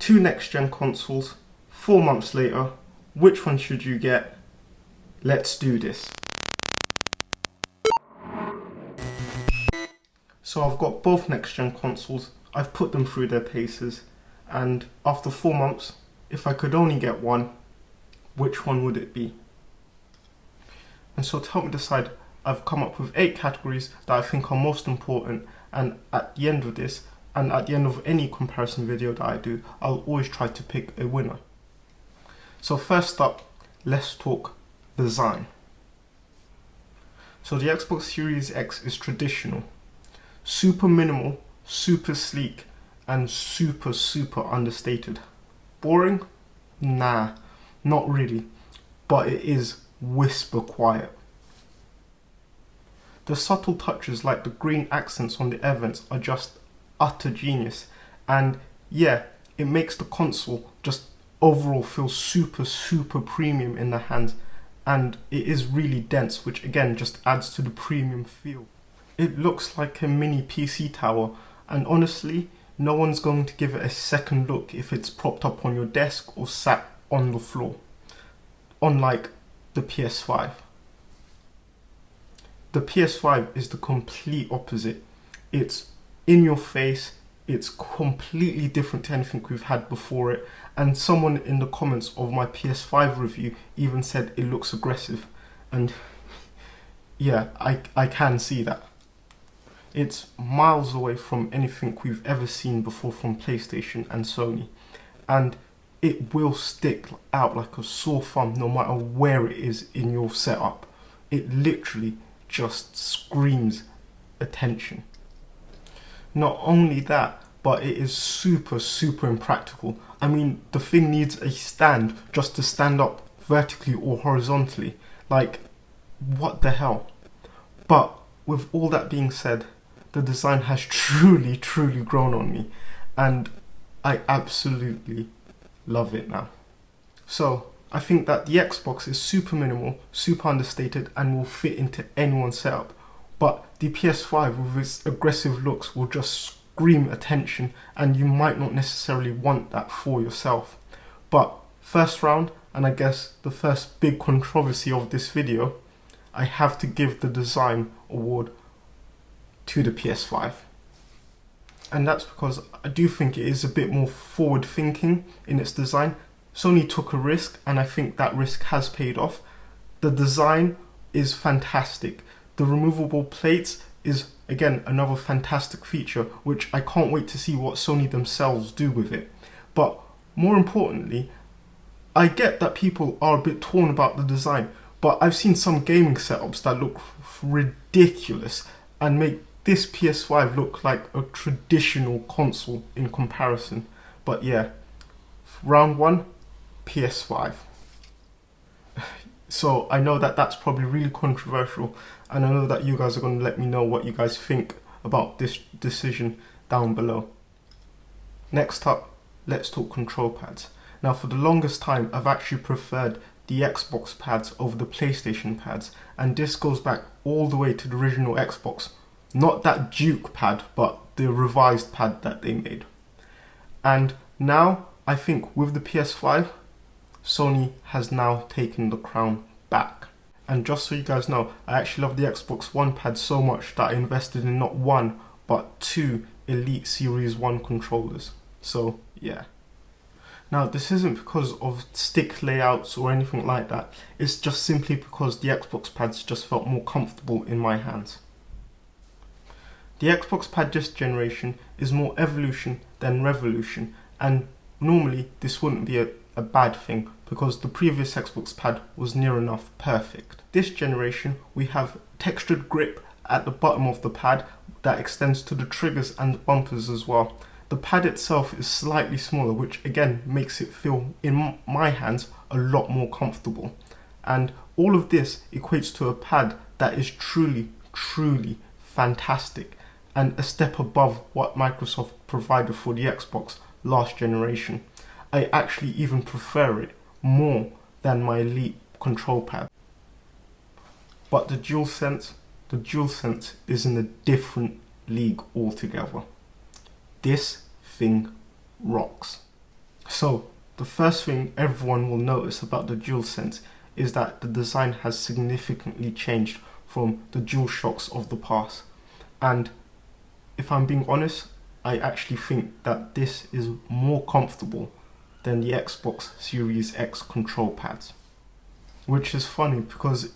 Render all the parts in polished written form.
2 next-gen consoles, 4 months later. Which one should you get? Let's do this. So I've got both next-gen consoles, I've put them through their paces, and after 4 months, if I could only get one, which one would it be? And so to help me decide, I've come up with 8 categories that I think are most important, and at the end of this, and at the end of any comparison video that I do, I'll always try to pick a winner. So first up, let's talk design. So the Xbox Series X is traditional. Super minimal, super sleek, and super understated. Boring? Nah, not really, but it is whisper quiet. The subtle touches like the green accents on the air vents are just utter genius, and yeah, it makes the console just overall feel super premium in the hands, and it is really dense, which again just adds to the premium feel. It looks like a mini PC tower, and honestly, no one's going to give it a second look if it's propped up on your desk or sat on the floor, unlike the PS5. The PS5 is the complete opposite. It's in your face, it's completely different to anything we've had before it, and someone in the comments of my PS5 review even said it looks aggressive, and yeah, I can see that. It's miles away from anything we've ever seen before from PlayStation and Sony, and it will stick out like a sore thumb no matter where it is in your setup. It literally just screams attention. Not only that, but it is super impractical. I mean, the thing needs a stand just to stand up vertically or horizontally. Like, what the hell? But with all that being said, the design has truly grown on me, and I absolutely love it now. So I think that the Xbox is super minimal, super understated, and will fit into anyone's setup. But the PS5 with its aggressive looks will just scream attention, and you might not necessarily want that for yourself. But first round, and I guess the first big controversy of this video, I have to give the design award to the PS5. And that's because I do think it is a bit more forward thinking in its design. Sony took a risk, and I think that risk has paid off. The design is fantastic. The removable plates is again another fantastic feature, which I can't wait to see what Sony themselves do with it. But more importantly, I get that people are a bit torn about the design, but I've seen some gaming setups that look ridiculous and make this PS5 look like a traditional console in comparison. But yeah, round one, PS5. So I know that that's probably really controversial, and I know that you guys are going to let me know what you guys think about this decision down below. Next up, let's talk control pads. Now, for the longest time, I've actually preferred the Xbox pads over the PlayStation pads, and this goes back all the way to the original Xbox. Not that Duke pad, but the revised pad that they made. And now, I think with the PS5, Sony has now taken the crown back. And just so you guys know, I actually love the Xbox One pad so much that I invested in not one, but 2 Elite Series 1 controllers. So, yeah. Now, this isn't because of stick layouts or anything like that. It's just simply because the Xbox pads just felt more comfortable in my hands. The Xbox pad this generation is more evolution than revolution, and normally this wouldn't be a bad thing because the previous Xbox pad was near enough perfect. This generation we have textured grip at the bottom of the pad that extends to the triggers and the bumpers as well. The pad itself is slightly smaller, which again makes it feel, in my hands, a lot more comfortable. And all of this equates to a pad that is truly fantastic, and a step above what Microsoft provided for the Xbox last generation. I actually even prefer it more than my Elite control pad. But the DualSense is in a different league altogether. This thing rocks. So, the first thing everyone will notice about the DualSense is that the design has significantly changed from the DualShocks of the past. And if I'm being honest, I actually think that this is more comfortable than the Xbox Series X control pads. Which is funny because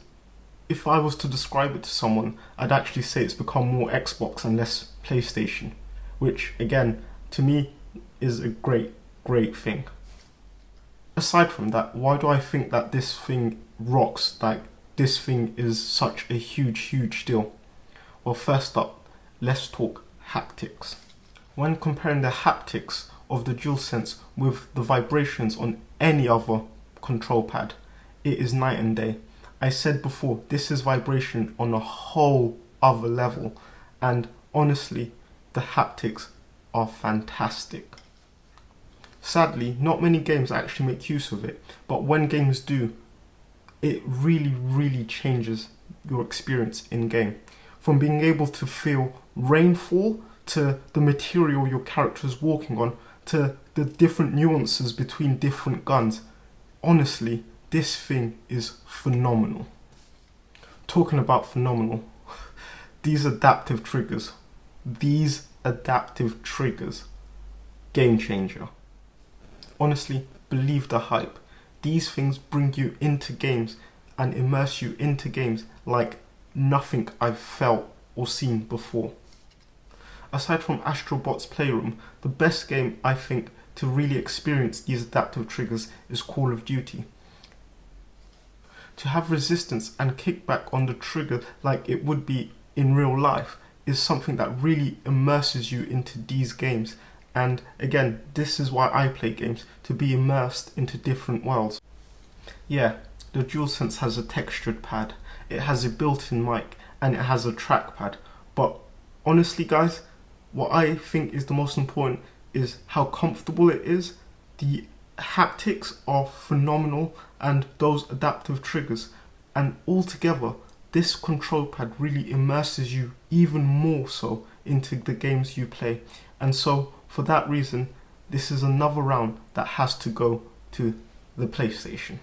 if I was to describe it to someone, I'd actually say it's become more Xbox and less PlayStation. Which, again, to me is a great thing. Aside from that, why do I think that this thing rocks? Like, this thing is such a huge deal? Well, first up, let's talk haptics. When comparing the haptics of the DualSense with the vibrations on any other control pad, it is night and day. I said before, this is vibration on a whole other level, and honestly, the haptics are fantastic. Sadly, not many games actually make use of it, but when games do, it really changes your experience in game. From being able to feel rainfall, to the material your character is walking on, to the different nuances between different guns. Honestly, this thing is phenomenal. Talking about phenomenal, these adaptive triggers, game changer. Honestly, believe the hype. These things bring you into games and immerse you into games like nothing I've felt or seen before. Aside from Astrobot's Playroom, the best game I think to really experience these adaptive triggers is Call of Duty. To have resistance and kickback on the trigger like it would be in real life is something that really immerses you into these games. And again, this is why I play games, to be immersed into different worlds. Yeah, the DualSense has a textured pad, it has a built-in mic, and it has a trackpad. But honestly guys, what I think is the most important is how comfortable it is. The haptics are phenomenal, and those adaptive triggers. And altogether, this control pad really immerses you even more so into the games you play. And so, for that reason, this is another round that has to go to the PlayStation.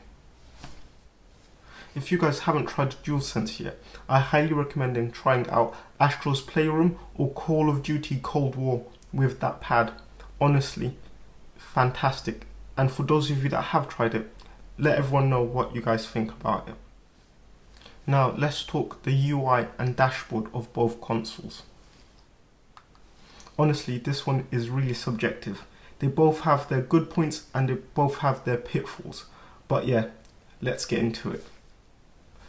If you guys haven't tried DualSense yet, I highly recommend trying out Astro's Playroom or Call of Duty Cold War with that pad. Honestly, fantastic. And for those of you that have tried it, let everyone know what you guys think about it. Now, let's talk the UI and dashboard of both consoles. Honestly, this one is really subjective. They both have their good points and they both have their pitfalls. But yeah, let's get into it.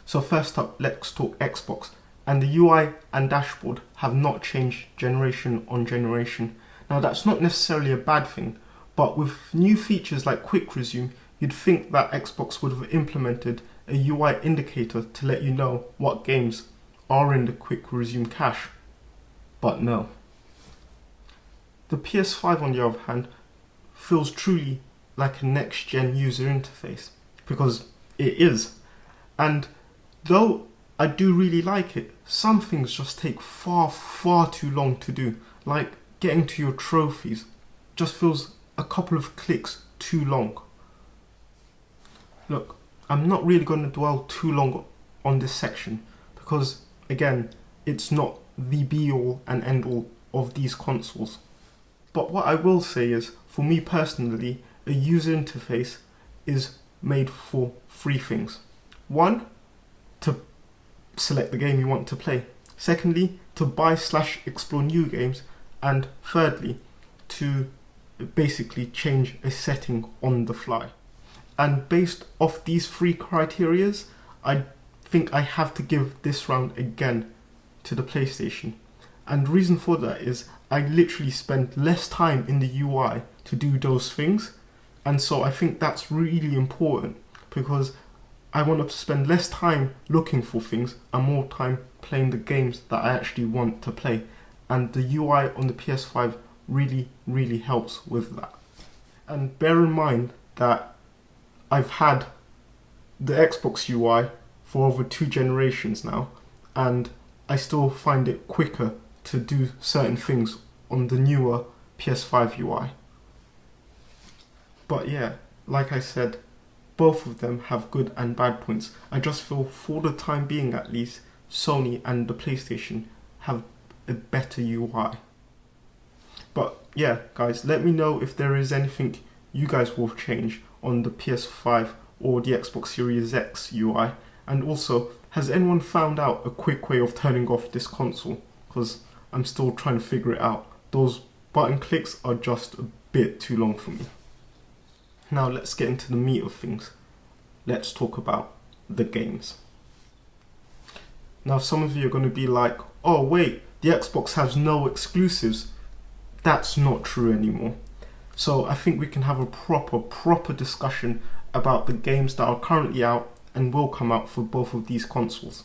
So first up, let's talk Xbox. And the UI and dashboard have not changed generation on generation. Now that's not necessarily a bad thing, but with new features like Quick Resume, you'd think that Xbox would have implemented a UI indicator to let you know what games are in the Quick Resume cache. But no. The PS5 on the other hand feels truly like a next-gen user interface, because it is. And though I do really like it, some things just take far too long to do. Like getting to your trophies just feels a couple of clicks too long. Look, I'm not really going to dwell too long on this section because, again, it's not the be-all and end-all of these consoles. But what I will say is, for me personally, a user interface is made for three things. One, to select the game you want to play. Secondly, to buy/explore new games. And thirdly, to basically change a setting on the fly. And based off these three criterias, I think I have to give this round again to the PlayStation. And the reason for that is I literally spend less time in the UI to do those things. And so I think that's really important because I want to spend less time looking for things and more time playing the games that I actually want to play. And the UI on the PS5 really helps with that. And bear in mind that I've had the Xbox UI for over 2 generations now, and I still find it quicker to do certain things on the newer PS5 UI. But yeah, like I said, both of them have good and bad points. I just feel for the time being at least, Sony and the PlayStation have a better UI. But yeah, guys, let me know if there is anything you guys will change on the PS5 or the Xbox Series X UI. And also, has anyone found out a quick way of turning off this console? Because I'm still trying to figure it out. Those button clicks are just a bit too long for me. Now let's get into the meat of things. Let's talk about the games. Now some of you are going to be like, oh wait, the Xbox has no exclusives. That's not true anymore. So I think we can have a proper discussion about the games that are currently out and will come out for both of these consoles.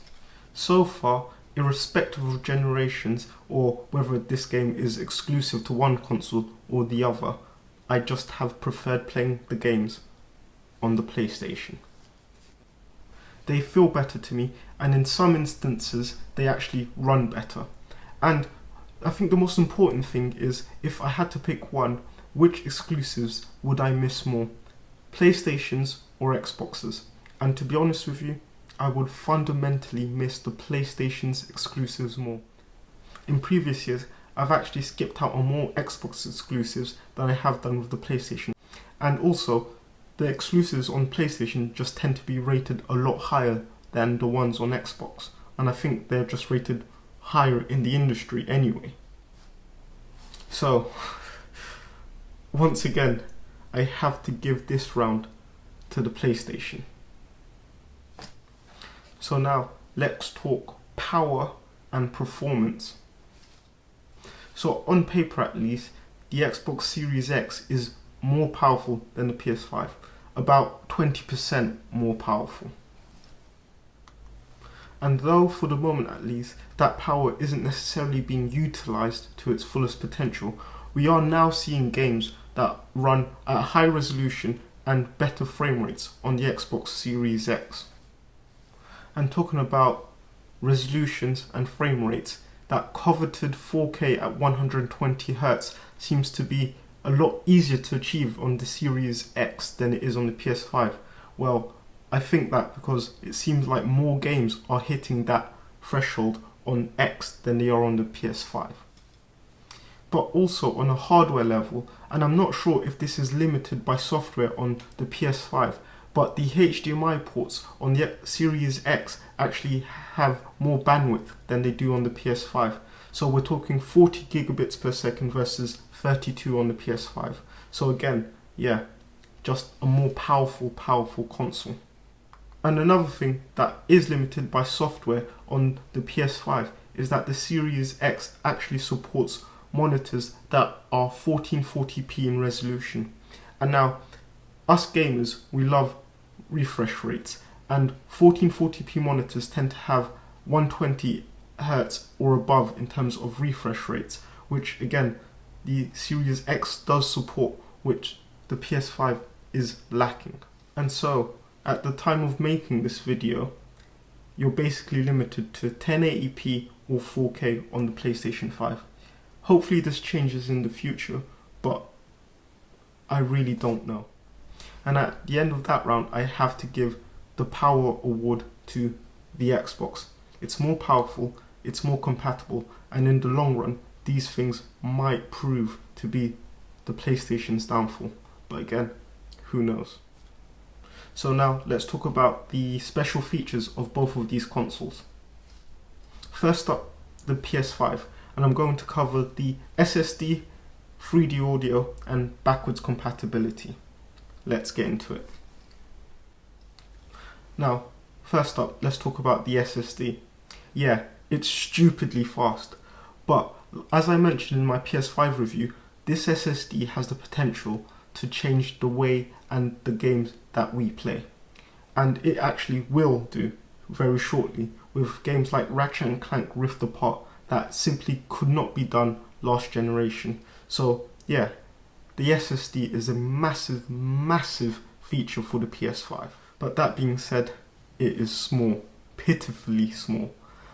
So far, irrespective of generations or whether this game is exclusive to one console or the other, I just have preferred playing the games on the PlayStation. They feel better to me, and in some instances they actually run better. And I think the most important thing is, if I had to pick one, which exclusives would I miss more? PlayStations or Xboxes? And to be honest with you, I would fundamentally miss the PlayStation's exclusives more. In previous years, I've actually skipped out on more Xbox exclusives than I have done with the PlayStation. And also, the exclusives on PlayStation just tend to be rated a lot higher than the ones on Xbox. And I think they're just rated higher in the industry anyway. So, once again, I have to give this round to the PlayStation. So now, let's talk power and performance. So on paper at least, the Xbox Series X is more powerful than the PS5, about 20% more powerful. And though for the moment at least, that power isn't necessarily being utilised to its fullest potential, we are now seeing games that run at high resolution and better frame rates on the Xbox Series X. And talking about resolutions and frame rates, that coveted 4K at 120Hz seems to be a lot easier to achieve on the Series X than it is on the PS5. Well, I think that because it seems like more games are hitting that threshold on X than they are on the PS5. But also on a hardware level, and I'm not sure if this is limited by software on the PS5, but the HDMI ports on the Series X actually have more bandwidth than they do on the PS5. So we're talking 40 gigabits per second versus 32 on the PS5. So again, yeah, just a more powerful console. And another thing that is limited by software on the PS5 is that the Series X actually supports monitors that are 1440p in resolution. And now, us gamers, we love refresh rates, and 1440p monitors tend to have 120 Hz or above in terms of refresh rates, which again the Series X does support, which the PS5 is lacking. And so at the time of making this video, you're basically limited to 1080p or 4K on the PlayStation 5. Hopefully this changes in the future, but I really don't know. And at the end of that round, I have to give the power award to the Xbox. It's more powerful, it's more compatible, and in the long run, these things might prove to be the PlayStation's downfall. But again, who knows? So now let's talk about the special features of both of these consoles. First up, the PS5, and I'm going to cover the SSD, 3D audio, and backwards compatibility. Let's get into it. Now, first up, let's talk about the SSD. Yeah, it's stupidly fast, but as I mentioned in my PS5 review, this SSD has the potential to change the way and the games that we play. And it actually will do very shortly with games like Ratchet & Clank Rift Apart that simply could not be done last generation. So yeah, the SSD is a massive feature for the PS5. But that being said, it is small, pitifully small.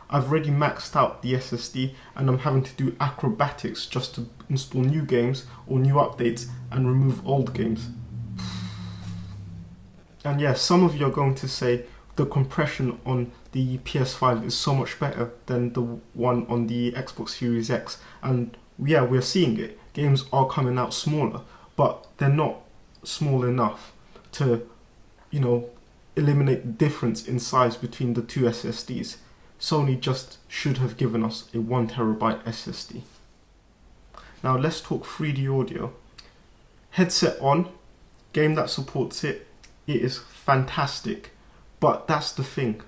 I've already maxed out the SSD and I'm having to do acrobatics just to install new games or new updates and remove old games. And yeah, some of you are going to say the compression on the PS5 is so much better than the one on the Xbox Series X. And yeah, we're seeing it. Games are coming out smaller, but they're not small enough to, eliminate the difference in size between the two SSDs. Sony just should have given us a 1TB SSD. Now let's talk 3D audio. Headset on, game that supports it, it is fantastic. But that's the thing.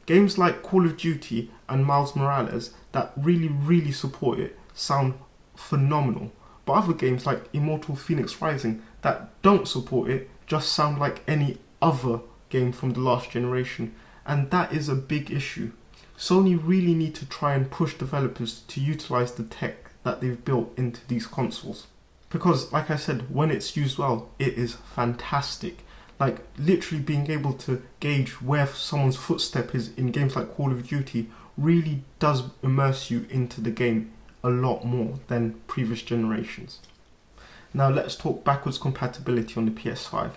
Games like Call of Duty and Miles Morales that really support it sound phenomenal. But other games like Immortal Phoenix Rising that don't support it just sound like any other game from the last generation. And that is a big issue. Sony really need to try and push developers to utilize the tech that they've built into these consoles. Because, like I said, when it's used well, it is fantastic. Like, literally being able to gauge where someone's footstep is in games like Call of Duty really does immerse you into the game a lot more than previous generations. Now let's talk backwards compatibility on the PS5.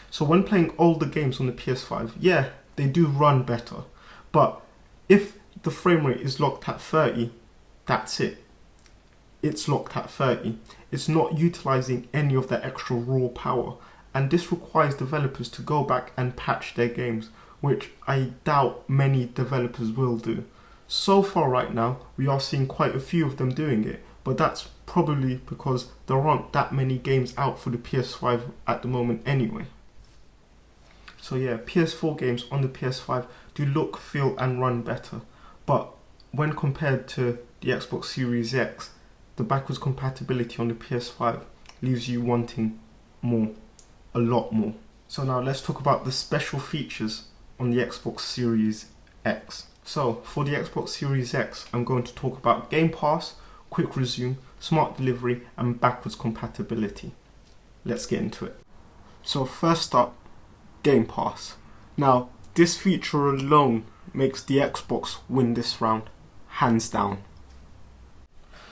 So when playing older games on the PS5, yeah, they do run better. But if the frame rate is locked at 30, that's it. It's locked at 30. It's not utilizing any of that extra raw power. And this requires developers to go back and patch their games, which I doubt many developers will do. So far right now, we are seeing quite a few of them doing it, but that's probably because there aren't that many games out for the PS5 at the moment anyway. So yeah, PS4 games on the PS5 do look, feel and run better, but when compared to the Xbox Series X, the backwards compatibility on the PS5 leaves you wanting more, a lot more. So now let's talk about the special features on the Xbox Series X. So for the Xbox Series X, I'm going to talk about Game Pass, Quick Resume, Smart Delivery and backwards compatibility. Let's get into it. So first up, Game Pass. Now, this feature alone makes the Xbox win this round, hands down.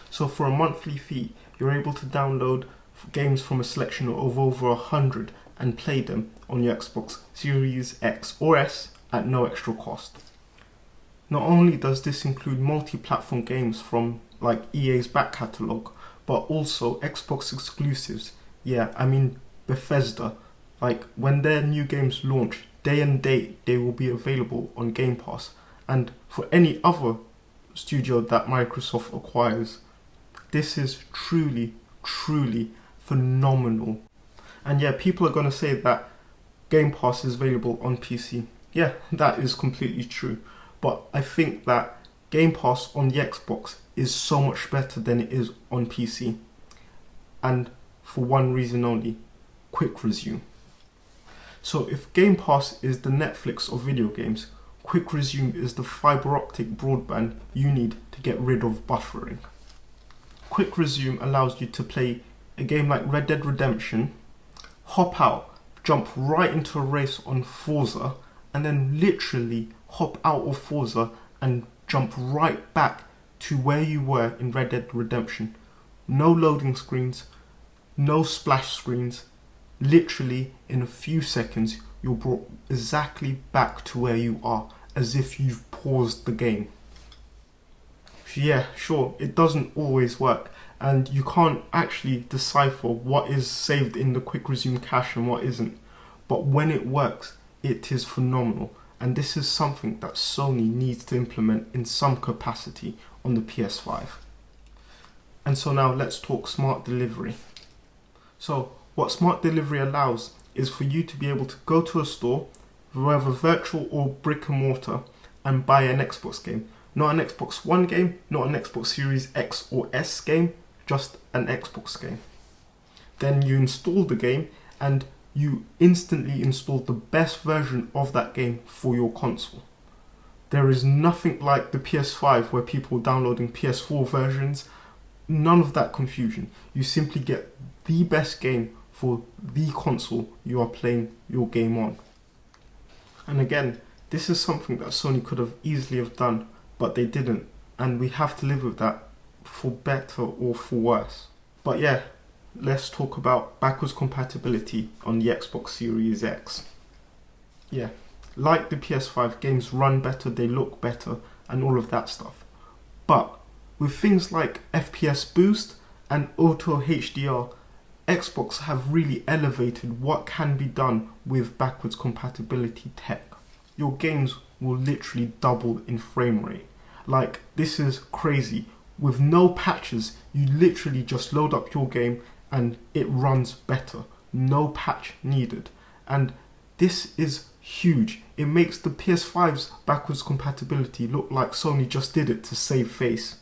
So for a monthly fee, you're able to download games from a selection of over 100 and play them on your Xbox Series X or S at no extra cost. Not only does this include multi-platform games from like EA's back catalogue, but also Xbox exclusives. Yeah, I mean Bethesda. Like when their new games launch, day and date they will be available on Game Pass. And for any other studio that Microsoft acquires, this is truly phenomenal. And yeah, people are going to say that Game Pass is available on PC. Yeah, that is completely true. But I think that Game Pass on the Xbox is so much better than it is on PC. And for one reason only, Quick Resume. So if Game Pass is the Netflix of video games, Quick Resume is the fiber optic broadband you need to get rid of buffering. Quick Resume allows you to play a game like Red Dead Redemption, hop out, jump right into a race on Forza, and then literally hop out of Forza and jump right back to where you were in Red Dead Redemption. No loading screens, no splash screens. Literally in a few seconds you're brought exactly back to where you are, as if you've paused the game. Yeah, sure, it doesn't always work, and you can't actually decipher what is saved in the Quick Resume cache and what isn't. But when it works, it is phenomenal, and this is something that Sony needs to implement in some capacity on the PS5. And so now let's talk Smart Delivery. So what Smart Delivery allows is for you to be able to go to a store, whether virtual or brick and mortar, and buy an Xbox game. Not an Xbox One game, not an Xbox Series X or S game, just an Xbox game. Then you install the game and you instantly install the best version of that game for your console. There is nothing like the PS5 where people are downloading PS4 versions. None of that confusion. You simply get the best game for the console you are playing your game on. And again, this is something that Sony could have easily have done, but they didn't, and we have to live with that for better or for worse. But yeah, let's talk about backwards compatibility on the Xbox Series X. Yeah, like the PS5, games run better, they look better, and all of that stuff. But with things like FPS boost and auto HDR, Xbox have really elevated what can be done with backwards compatibility tech. Your games will literally double in frame rate. Like, this is crazy. With no patches, you literally just load up your game and it runs better. No patch needed. And this is huge. It makes the PS5's backwards compatibility look like Sony just did it to save face.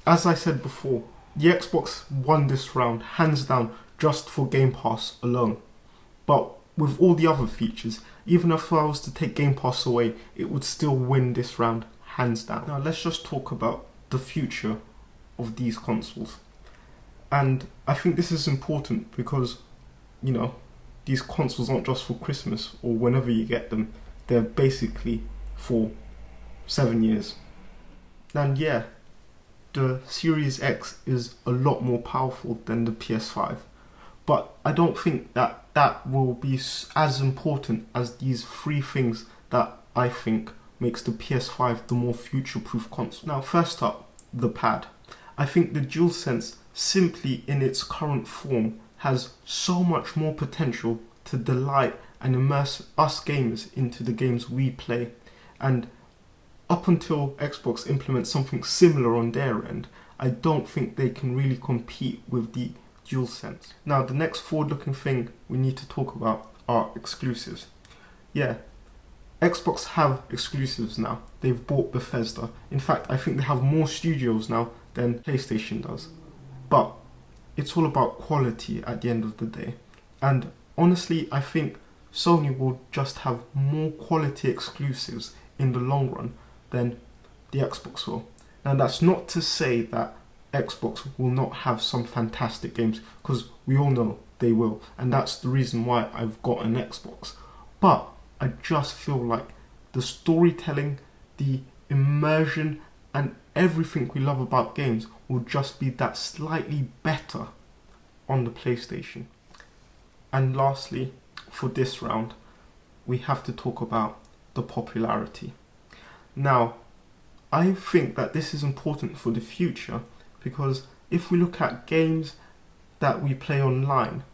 As I said before, the Xbox won this round hands down just for Game Pass alone. But with all the other features, even if I was to take Game Pass away, it would still win this round hands down. Now let's just talk about the future of these consoles. And I think this is important because, these consoles aren't just for Christmas or whenever you get them. They're basically for 7 years. And yeah, the Series X is a lot more powerful than the PS5. But I don't think that will be as important as these three things that I think makes the PS5 the more future-proof console. Now, first up, the pad. I think the DualSense, simply in its current form, has so much more potential to delight and immerse us gamers into the games we play. And up until Xbox implements something similar on their end, I don't think they can really compete with the DualSense. Now, the next forward-looking thing we need to talk about are exclusives. Yeah, Xbox have exclusives now. They've bought Bethesda. In fact, I think they have more studios now than PlayStation does. But it's all about quality at the end of the day. And honestly, I think Sony will just have more quality exclusives in the long run than the Xbox will. Now, that's not to say that Xbox will not have some fantastic games, because we all know they will, and that's the reason why I've got an Xbox. But I just feel like the storytelling, the immersion, and everything we love about games will just be that slightly better on the PlayStation. And lastly, for this round, we have to talk about the popularity. Now, I think that this is important for the future, because if we look at games that we play online,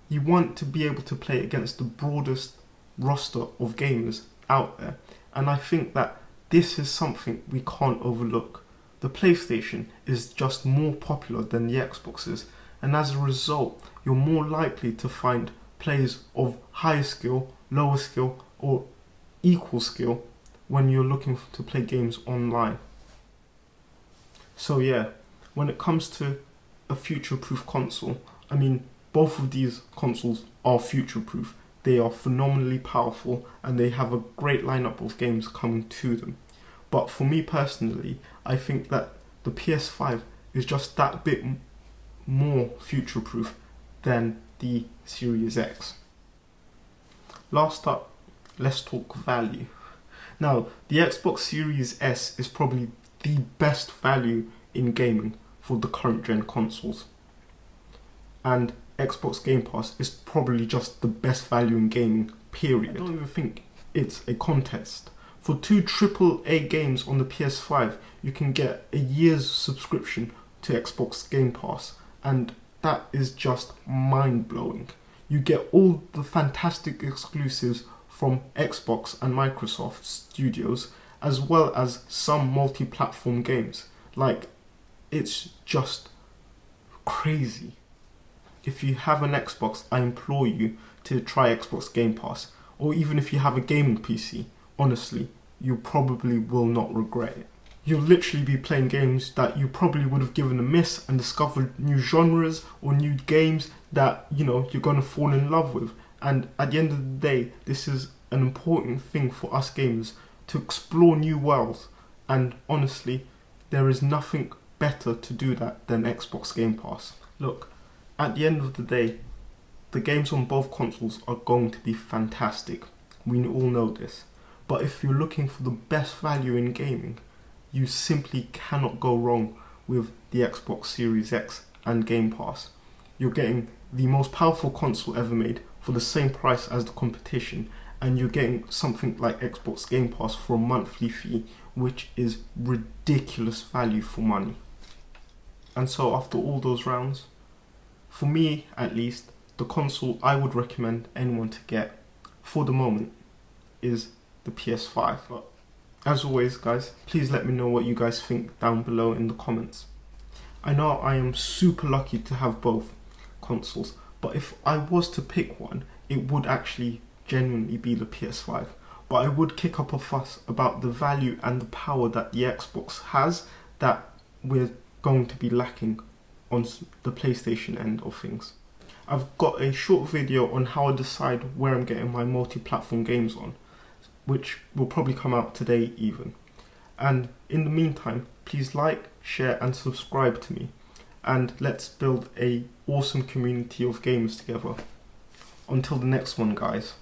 you want to be able to play against the broadest roster of gamers out there. And I think that this is something we can't overlook. The PlayStation is just more popular than the Xbox is, and as a result, you're more likely to find players of higher skill, lower skill, or equal skill when you're looking to play games online. So yeah, when it comes to a future-proof console, I mean, both of these consoles are future-proof. They are phenomenally powerful and they have a great lineup of games coming to them. But for me personally, I think that the PS5 is just that bit more future-proof than the Series X. Last up, let's talk value. Now, the Xbox Series S is probably the best value in gaming for the current gen consoles. And Xbox Game Pass is probably just the best value in gaming, period. I don't even think it's a contest. For 2 AAA games on the PS5, you can get a year's subscription to Xbox Game Pass, and that is just mind-blowing. You get all the fantastic exclusives from Xbox and Microsoft Studios, as well as some multi-platform games. Like, it's just crazy. If you have an Xbox, I implore you to try Xbox Game Pass. Or even if you have a gaming PC, honestly, you probably will not regret it. You'll literally be playing games that you probably would have given a miss and discovered new genres or new games that, you're going to fall in love with. And at the end of the day, this is an important thing for us gamers to explore new worlds. And honestly, there is nothing better to do that than Xbox Game Pass. Look, at the end of the day, the games on both consoles are going to be fantastic. We all know this. But if you're looking for the best value in gaming, you simply cannot go wrong with the Xbox Series X and Game Pass. You're getting the most powerful console ever made for the same price as the competition, and you're getting something like Xbox Game Pass for a monthly fee, which is ridiculous value for money. And so after all those rounds, for me at least, the console I would recommend anyone to get for the moment is the PS5. But as always, guys, please let me know what you guys think down below in the comments. I know I am super lucky to have both consoles, but if I was to pick one, it would actually genuinely be the PS5. But I would kick up a fuss about the value and the power that the Xbox has that we're going to be lacking on the PlayStation end of things. I've got a short video on how I decide where I'm getting my multi-platform games on, which will probably come out today even. And in the meantime, please like, share and subscribe to me, and let's build a awesome community of gamers together. Until the next one, guys.